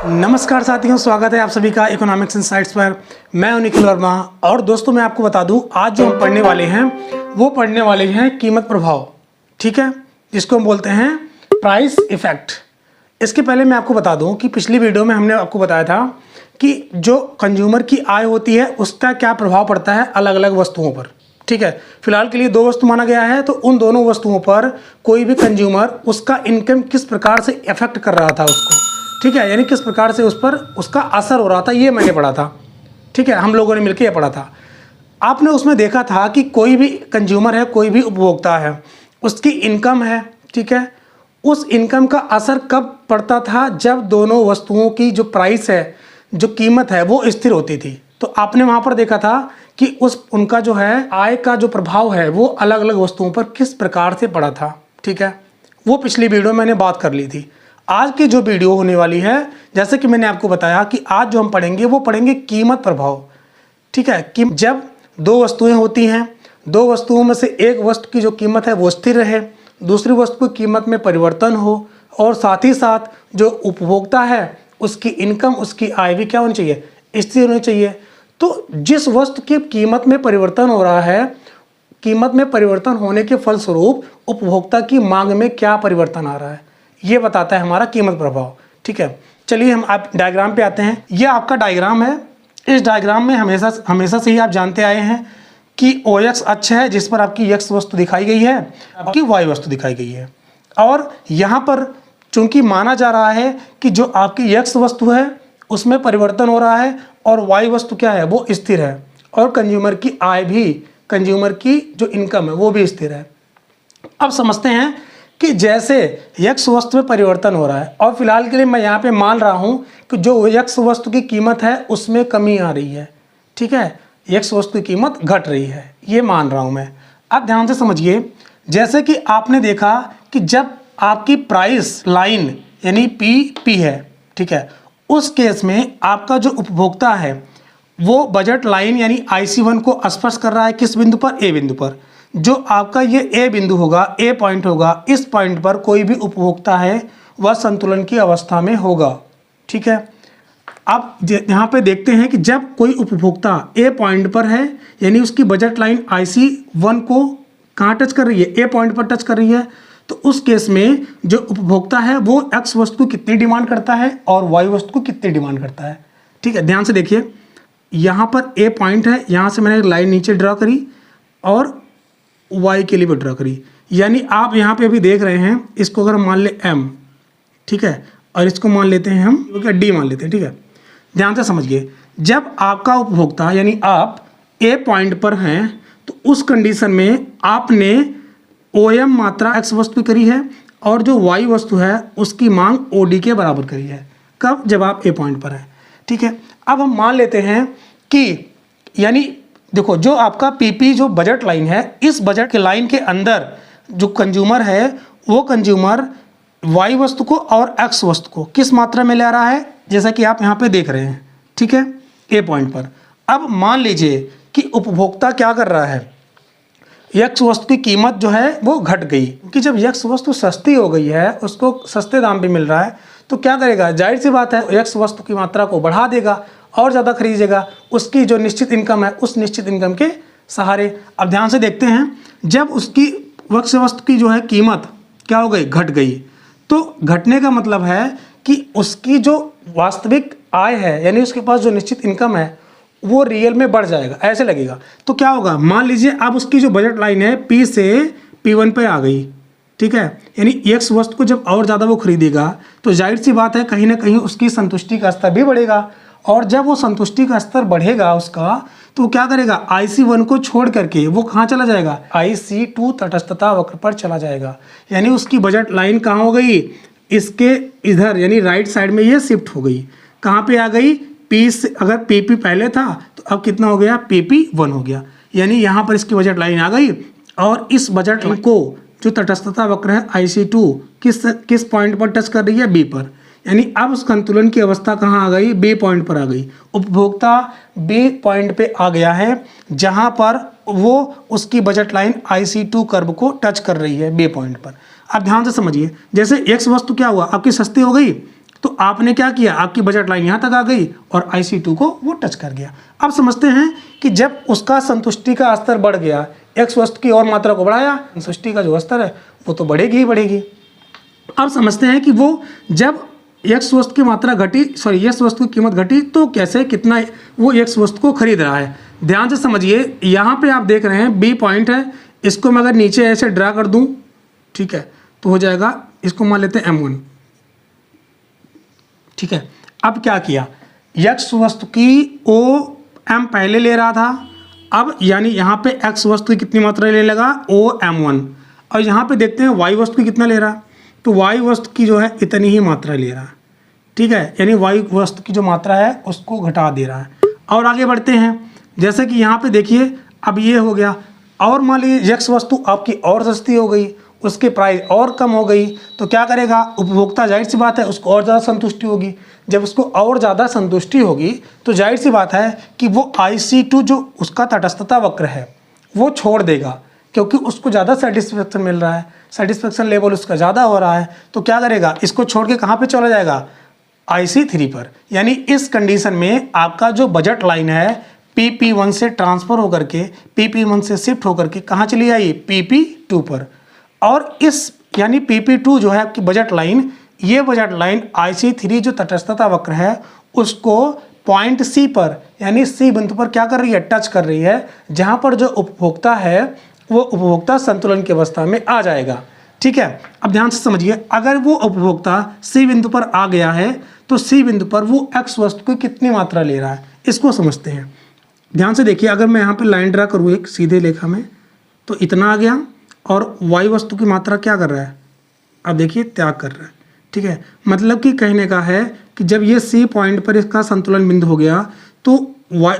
नमस्कार साथियों, स्वागत है आप सभी का इकोनॉमिक्स इनसाइट्स पर। मैं हूं निखिल वर्मा। और दोस्तों, मैं आपको बता दूं, आज जो हम पढ़ने वाले हैं वो पढ़ने वाले हैं कीमत प्रभाव, ठीक है, जिसको हम बोलते हैं प्राइस इफेक्ट। इसके पहले मैं आपको बता दूं कि पिछली वीडियो में हमने आपको बताया था कि जो कंज्यूमर की आय होती है उसका क्या प्रभाव पड़ता है अलग अलग वस्तुओं पर, ठीक है। फिलहाल के लिए दो वस्तु माना गया है, तो उन दोनों वस्तुओं पर कोई भी कंज्यूमर उसका इनकम किस प्रकार से इफेक्ट कर रहा था उसको, ठीक है, यानी किस प्रकार से उस पर उसका असर हो रहा था, ये मैंने पढ़ा था, ठीक है, हम लोगों ने मिलकर ये पढ़ा था। आपने उसमें देखा था कि कोई भी कंज्यूमर है, कोई भी उपभोक्ता है, उसकी इनकम है, ठीक है, उस इनकम का असर कब पड़ता था? जब दोनों वस्तुओं की जो प्राइस है, जो कीमत है, वो स्थिर होती थी। तो आपने वहाँ पर देखा था कि उनका जो है आय का जो प्रभाव है वो अलग अलग वस्तुओं पर किस प्रकार से पड़ा था, ठीक है। वो पिछली वीडियो में मैंने बात कर ली थी। आज की जो वीडियो होने वाली है, जैसे कि मैंने आपको बताया कि आज जो हम पढ़ेंगे वो पढ़ेंगे कीमत प्रभाव, ठीक है। कि जब दो वस्तुएं होती हैं, दो वस्तुओं में से एक वस्तु की जो कीमत है वो स्थिर रहे, दूसरी वस्तु की कीमत में परिवर्तन हो, और साथ ही साथ जो उपभोक्ता है उसकी इनकम, उसकी आय भी क्या होनी चाहिए? स्थिर होनी चाहिए। तो जिस वस्तु की कीमत में परिवर्तन हो रहा है, कीमत में परिवर्तन होने के फलस्वरूप उपभोक्ता की मांग में क्या परिवर्तन आ रहा है, ये बताता है हमारा कीमत प्रभाव, ठीक है। चलिए हम आप डायग्राम पे आते हैं। ये आपका डायग्राम है। इस डायग्राम में हमेशा से ही आप जानते आए हैं कि OX अक्ष है जिस पर आपकी X वस्तु दिखाई गई है, आपकी Y वस्तु दिखाई गई है। और यहाँ पर चूंकि माना जा रहा है कि जो आपकी X वस्तु है उसमें परिवर्तन हो रहा है और Y वस्तु क्या है, वो स्थिर है, और कंज्यूमर की आय भी, कंज्यूमर की जो इनकम है वो भी स्थिर है। अब समझते हैं कि जैसे X वस्तु में परिवर्तन हो रहा है, और फिलहाल के लिए मैं यहाँ पे मान रहा हूँ कि जो X वस्तु की कीमत है उसमें कमी आ रही है, ठीक है, X वस्तु की कीमत घट रही है, ये मान रहा हूँ मैं। अब ध्यान से समझिए, जैसे कि आपने देखा कि जब आपकी प्राइस लाइन यानी P है, ठीक है, उस केस में आपका जो उपभोक्ता है वो बजट लाइन यानी IC1 को स्पर्श कर रहा है। किस बिंदु पर? A बिंदु पर। जो आपका ये A बिंदु होगा, A पॉइंट होगा, इस पॉइंट पर कोई भी उपभोक्ता है वह संतुलन की अवस्था में होगा, ठीक है। अब यहाँ पे देखते हैं कि जब कोई उपभोक्ता A पॉइंट पर है, यानी उसकी बजट लाइन IC1 को कहाँ टच कर रही है? A पॉइंट पर टच कर रही है। तो उस केस में जो उपभोक्ता है वो X वस्तु कितनी डिमांड करता है और Y वस्तु को कितनी डिमांड करता है, ठीक है। ध्यान से देखिए, यहाँ पर A पॉइंट है, यहाँ से मैंने लाइन नीचे ड्रा करी और Y के लिए भी ड्रा करी, यानी आप यहाँ पे अभी देख रहे हैं, इसको अगर मान ले M, ठीक है, और इसको मान लेते हैं हम, क्योंकि D मान लेते हैं, ठीक है। ध्यान से समझिए, जब आपका उपभोक्ता यानी आप A पॉइंट पर हैं तो उस कंडीशन में आपने OM मात्रा X वस्तु करी है और जो Y वस्तु है उसकी मांग OD के बराबर करी है। कब? जब आप A पॉइंट पर हैं, ठीक है। अब हम मान लेते हैं कि यानी देखो, जो आपका PP जो बजट लाइन है, इस बजट के लाइन के अंदर जो कंज्यूमर है वो कंज्यूमर Y वस्तु को और X वस्तु को किस मात्रा में ले रहा है, जैसा कि आप यहाँ पे देख रहे हैं, ठीक है, A पॉइंट पर। अब मान लीजिए कि उपभोक्ता क्या कर रहा है, X वस्तु की कीमत जो है वो घट गई, क्योंकि जब X वस्तु सस्ती हो गई है, उसको सस्ते दाम पे मिल रहा है, तो क्या करेगा? जाहिर सी बात है, X वस्तु की मात्रा को बढ़ा देगा और ज़्यादा खरीदेगा, उसकी जो निश्चित इनकम है उस निश्चित इनकम के सहारे। अब ध्यान से देखते हैं, जब उसकी X वस्तु की जो है कीमत क्या हो गई? घट गई। तो घटने का मतलब है कि उसकी जो वास्तविक आय है, यानी उसके पास जो निश्चित इनकम है वो रियल में बढ़ जाएगा, ऐसे लगेगा। तो क्या होगा? मान लीजिए अब उसकी जो बजट लाइन है P से P1 पे आ गई, ठीक है, यानी X वस्तु को जब और ज़्यादा वो खरीदेगा तो जाहिर सी बात है कहीं ना कहीं उसकी संतुष्टि का स्तर भी बढ़ेगा, और जब वो संतुष्टि का स्तर बढ़ेगा उसका, तो वो क्या करेगा? IC1 को छोड़ करके वो कहाँ चला जाएगा? IC2 तटस्थता वक्र पर चला जाएगा। यानी उसकी बजट लाइन कहाँ हो गई? इसके इधर यानी राइट साइड में ये शिफ्ट हो गई। कहाँ पे आ गई? P से, अगर PP पहले था तो अब कितना हो गया? PP1 हो गया। यानी यहाँ पर इसकी बजट लाइन आ गई, और इस बजट लाइन को जो तटस्थता वक्र है IC2 किस पॉइंट पर टच कर रही है? B पर। यानी अब उस संतुलन की अवस्था कहाँ आ गई? B पॉइंट पर आ गई। उपभोक्ता B पॉइंट पे आ गया है, जहाँ पर वो उसकी बजट लाइन IC2 कर्व को टच कर रही है B पॉइंट पर। अब ध्यान से समझिए, जैसे X वस्तु क्या हुआ? आपकी सस्ती हो गई, तो आपने क्या किया, आपकी बजट लाइन यहाँ तक आ गई और IC2 को वो टच कर गया। अब समझते हैं कि जब उसका संतुष्टि का स्तर बढ़ गया, एक्स वस्तु की और मात्रा को बढ़ाया, संतुष्टि का जो स्तर है वो तो बढ़ेगी ही बढ़ेगी। अब समझते हैं कि वो जब एक्स वस्तु की मात्रा घटी, एक्स वस्तु की कीमत घटी, तो कैसे कितना वो एक्स वस्तु को खरीद रहा है। ध्यान से समझिए, यहाँ पे आप देख रहे हैं बी पॉइंट है, इसको मैं अगर नीचे ऐसे ड्रा कर दूँ, ठीक है, तो हो जाएगा, इसको मान लेते हैं M1, ठीक है। अब क्या किया, एक्स वस्तु की OM पहले ले रहा था, अब यानी यहाँ पे एक्स वस्तु की कितनी मात्रा ले लगा, OM1, और यहाँ पे देखते हैं वाई वस्तु की कितना ले रहा है, तो वाई वस्तु की जो है इतनी ही मात्रा ले रहा है, ठीक है, यानी वाई वस्तु की जो मात्रा है उसको घटा दे रहा है। और आगे बढ़ते हैं, जैसे कि यहाँ पे देखिए, अब ये हो गया, और मान लीजिए एक्स वस्तु आपकी और सस्ती हो गई, उसकी प्राइस और कम हो गई, तो क्या करेगा उपभोक्ता, जाहिर सी बात है उसको और ज़्यादा संतुष्टि होगी। जब उसको और ज़्यादा संतुष्टि होगी तो जाहिर सी बात है कि वो IC2 जो उसका तटस्थता वक्र है वो छोड़ देगा, क्योंकि उसको ज़्यादा सेटिस्फेक्शन मिल रहा है, सेटिस्फेक्शन लेवल उसका ज़्यादा हो रहा है, तो क्या करेगा, इसको छोड़ के कहाँ पे चला जाएगा, IC3 पर। यानी इस कंडीशन में आपका जो बजट लाइन है PP1 से ट्रांसफ़र होकर के, PP1 से शिफ्ट होकर के कहाँ चली आई, PP2 पर। और इस यानी PP2 जो है आपकी बजट लाइन, ये बजट लाइन IC3 जो तटस्थता वक्र है उसको पॉइंट C पर, यानी C बिंदु पर क्या कर रही है, टच कर रही है, जहाँ पर जो उपभोक्ता है वो उपभोक्ता संतुलन की अवस्था में आ जाएगा, ठीक है। अब ध्यान से समझिए, अगर वो उपभोक्ता C बिंदु पर आ गया है तो C बिंदु पर वो X वस्तु की कितनी मात्रा ले रहा है, इसको समझते हैं। ध्यान से देखिए, अगर मैं यहाँ पे लाइन ड्रा करूँ एक सीधे लेखा में, तो इतना आ गया, और वाई वस्तु की मात्रा क्या कर रहा है, अब देखिए त्याग कर रहा है, ठीक है। मतलब कि कहने का है कि जब ये C पॉइंट पर इसका संतुलन बिंदु हो गया तो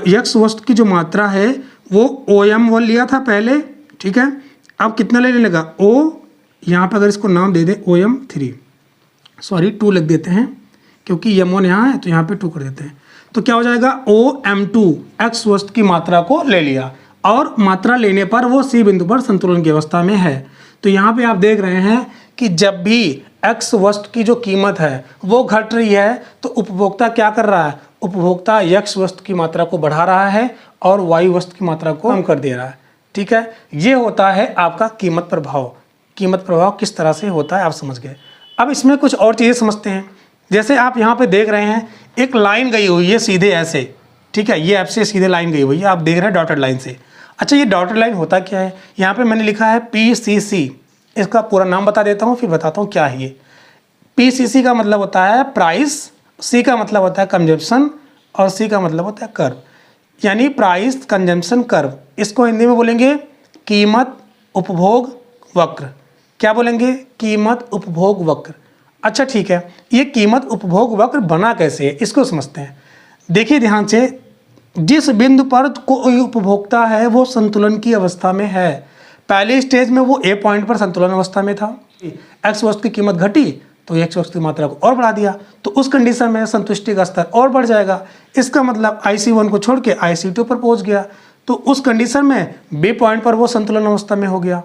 एक्स वस्तु की जो मात्रा है वो OM1 लिया था पहले, ठीक है। अब कितना लेने लगा, O, यहाँ पर अगर इसको नाम दे दें OM3, 2 लिख देते हैं, क्योंकि M1 यहाँ है तो यहाँ पे 2 कर देते हैं, तो क्या हो जाएगा, OM2 एक्स वस्तु की मात्रा को ले लिया, और मात्रा लेने पर वो C बिंदु पर संतुलन की अवस्था में है। तो यहाँ पे आप देख रहे हैं कि जब भी एक्स वस्तु की जो कीमत है वो घट रही है तो उपभोक्ता क्या कर रहा है, उपभोक्ता एक्स वस्तु की मात्रा को बढ़ा रहा है और वाई वस्तु की मात्रा को कम कर दे रहा है, ठीक है। ये होता है आपका कीमत प्रभाव। कीमत प्रभाव किस तरह से होता है आप समझ गए। अब इसमें कुछ और चीज़ें समझते हैं। जैसे आप यहाँ पे देख रहे हैं एक लाइन गई हुई है सीधे ऐसे, ठीक है, ये ऐप से सीधे लाइन गई हुई है, आप देख रहे हैं डॉटेड लाइन से। अच्छा, ये डॉटेड लाइन होता क्या है, यहाँ पे मैंने लिखा है PCC, इसका पूरा नाम बता देता हूँ फिर बताता हूँ क्या है ये। PCC का मतलब होता है प्राइस, C का मतलब होता है कंजम्पशन, और C का मतलब होता है कर्व, यानी प्राइस कंजम्पशन कर्व। इसको हिंदी में बोलेंगे कीमत उपभोग वक्र। क्या बोलेंगे, कीमत उपभोग वक्र। अच्छा ठीक है, ये कीमत उपभोग वक्र बना कैसे है इसको समझते हैं। देखिए ध्यान से, जिस बिंदु पर कोई उपभोक्ता है वो संतुलन की अवस्था में है। पहले स्टेज में वो A पॉइंट पर संतुलन अवस्था में था, एक्स वस्तु की कीमत घटी तो एक्स वस्तु की मात्रा को और बढ़ा दिया, तो उस कंडीशन में संतुष्टि का स्तर और बढ़ जाएगा। इसका मतलब IC1 को छोड़ के IC2 पर पहुंच गया, तो उस कंडीशन में B पॉइंट पर वो संतुलन अवस्था में हो गया,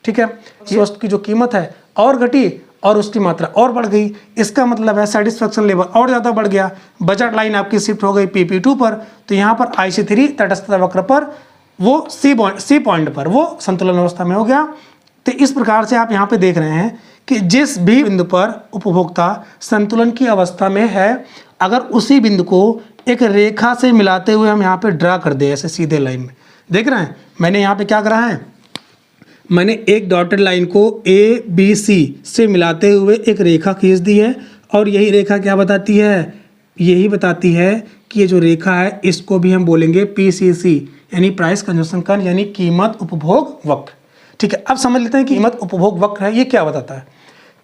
ठीक है। इस वस्तु की जो कीमत है और घटी और उसकी मात्रा और बढ़ गई, इसका मतलब है सेटिस्फेक्शन लेवल और ज़्यादा बढ़ गया। बजट लाइन आपकी शिफ्ट हो गई PP2 पर, तो यहाँ पर IC3 तटस्थता वक्र पर वो C पॉइंट पर वो संतुलन अवस्था में हो गया। तो इस प्रकार से आप यहाँ पे देख रहे हैं कि जिस भी बिंदु पर उपभोक्ता संतुलन की अवस्था में है, अगर उसी बिंदु को एक रेखा से मिलाते हुए हम यहाँ पे ड्रा कर दें ऐसे सीधे लाइन में, देख रहे हैं मैंने यहाँ पे क्या करा है, मैंने एक डॉटेड लाइन को ABC से मिलाते हुए एक रेखा खींच दी है, और यही रेखा क्या बताती है, यही बताती है कि ये जो रेखा है इसको भी हम बोलेंगे PCC, यानी प्राइस कंजम्पशन कर्व, यानी कीमत उपभोग वक्र, ठीक है। अब समझ लेते हैं कीमत उपभोग वक्र है ये क्या बताता है।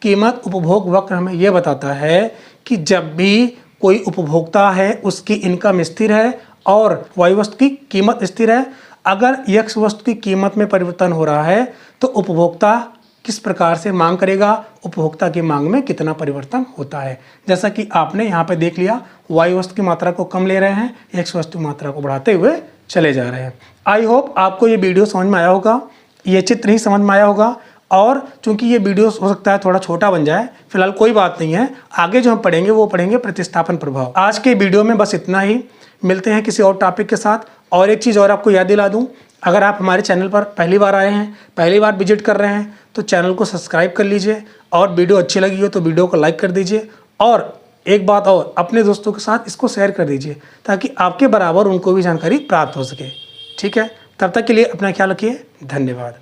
कीमत उपभोग वक्र हमें ये बताता है कि जब भी कोई उपभोक्ता है उसकी इनकम स्थिर है और वाई वस्तु की कीमत स्थिर है, अगर एक्स वस्तु की कीमत में परिवर्तन हो रहा है तो उपभोक्ता किस प्रकार से मांग करेगा, उपभोक्ता की मांग में कितना परिवर्तन होता है। जैसा कि आपने यहाँ पे देख लिया, वाई वस्तु की मात्रा को कम ले रहे हैं, एक्स वस्तु की मात्रा को बढ़ाते हुए चले जा रहे हैं। आई होप आपको ये वीडियो समझ में आया होगा, ये चित्र ही समझ में आया होगा, और चूंकि ये वीडियो हो सकता है थोड़ा छोटा बन जाए, फिलहाल कोई बात नहीं है, आगे जो हम पढ़ेंगे वो पढ़ेंगे प्रतिस्थापन प्रभाव। आज के वीडियो में बस इतना ही, मिलते हैं किसी और टॉपिक के साथ। और एक चीज़ और आपको याद दिला दूँ, अगर आप हमारे चैनल पर पहली बार आए हैं, पहली बार विजिट कर रहे हैं, तो चैनल को सब्सक्राइब कर लीजिए और वीडियो अच्छी लगी हो तो वीडियो को लाइक कर दीजिए। और एक बात और, अपने दोस्तों के साथ इसको शेयर कर दीजिए ताकि आपके बराबर उनको भी जानकारी प्राप्त हो सके। ठीक है, तब तक के लिए अपना ख्याल रखिए। धन्यवाद।